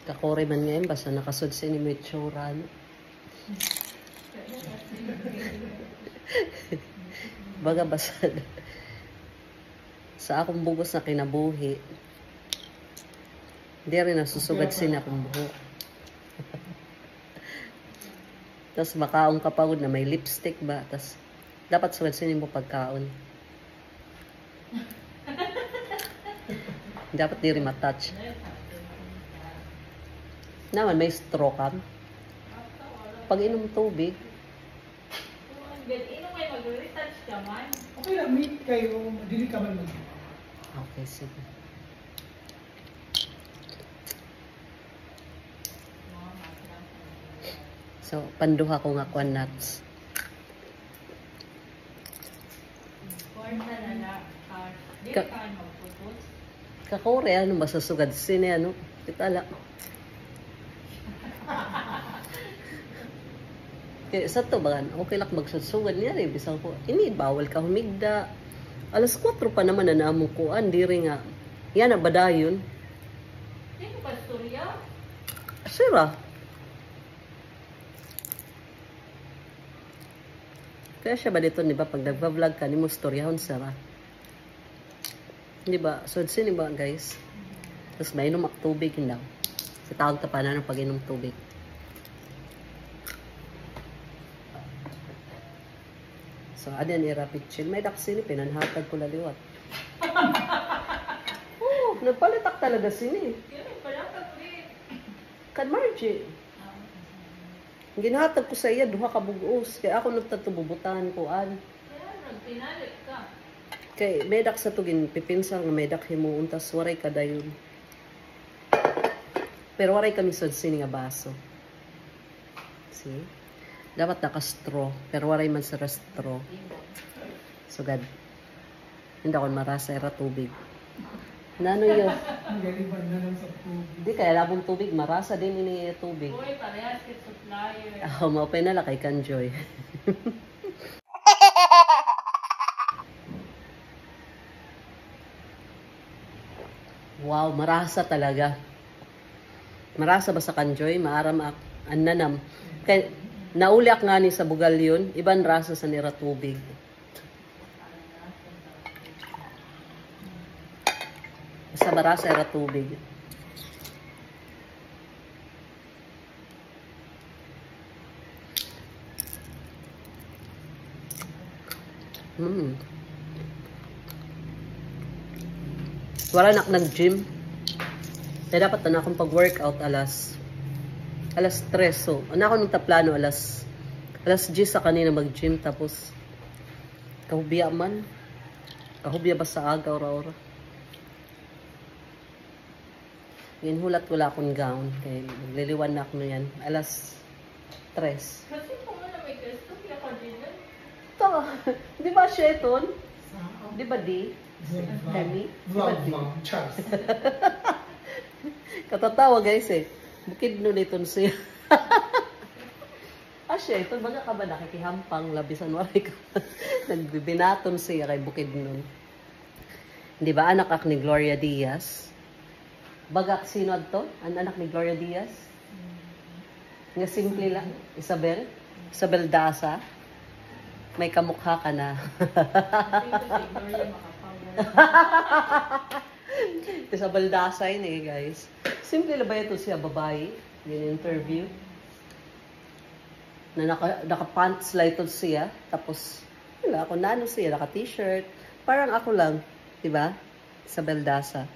Kakore man ngayon, basta nakasod sa inyo may tsura. Baga basta sa akong bugos na kinabuhi, hindi rin nasusugad sin akong buhok. Tapos makaong kapagod na may lipstick ba, tapos dapat sugad sin mo pagkaon. Dapat di rin matouch. Naman, may straw ka. Pag inom tubig. Inom kayo mag-retouch ka man. Okay lang, meet kayo. Dili ka man mag. Okay, sige. So, panduha ko nga kuan nuts. Corn na di ka magpupos. Kakore, ano masasugad sini, ano? Kitala. Kaya sa to ba, okay lang magsusugad niya rin. Bisang ko, ini, bawal ka humigda. Alas 4 pa naman na naamong kuan. Diri nga. Yan, badayon. Sino ba storya? Sira. Kaya siya ba dito, di ba, pag nagva-vlog ka, ni mo storyahon sira. Di ba? So, sino ba, guys? Tapos may inom tubig, hindi. Sa tawag ka pa na ng pag-inom tubig. So, adyan i-rapid chill. May daksini, pinanhatag ko laliwat. Oo, nagpalitak talaga sini. Kaya pala ka ulit. Kan Margie. Ginhatag ko sa iya, duha ka bugos. Kaya ako nagtatububutan ko, an. Kaya nagpinalit ka. Kay medak sa tugin, pipinsal nga medak himuon, tas waray ka dayon. Pero waray kami sa sini nga baso. See? Dapat naka-straw, pero waray man sa straw. So, God. Hindi ako marasa, era tubig. Nano yun? Ang galiban na lang sa tubig. Hindi, kaya labong tubig, marasa din ini tubig. Uy, parehas kit supplier. Maupay na lang kay Kanjoy. Wow, marasa talaga. Marasa ba sa Kanjoy? Maaram ang nanam. Kaya, nauliak nga ni sa bugal yun, iban rasa sa nira tubig. Sa barasa era tubig. Wala nak nag-gym. Kaya dapat na akong pag-workout alas 3. So, ako nung taplano alas 10 sa kanina mag-gym. Tapos, kahubya man. Kahubya ba sa aga ora-ora? Ginhulat wala akong gown. Kaya magliliwan na ako na yan. Alas 3. Kasi kung ano may gusto, kaya ka din yan. Ito, di ba siya ito? Di ba di? Demi? Di ba di? Charles. Katatawa guys eh. Bukid nun ito siya. Siya, ito baga ka ba nakikihampang labisan waray ka. Nagbibinaton siya kay bukid nun. Di ba anak ak ni Gloria Diaz? Baga sino to? Ang anak ni Gloria Diaz? Nga simple lang. Isabel? Isabel Daza? May kamukha ka na. Isabel Daza yun eh guys. Simple lang ba ito siya babae? Yung interview. Na naka-pants lang ito siya. Tapos, wala ako na ano siya, naka-t-shirt. Parang ako lang. Diba? Isabel Daza.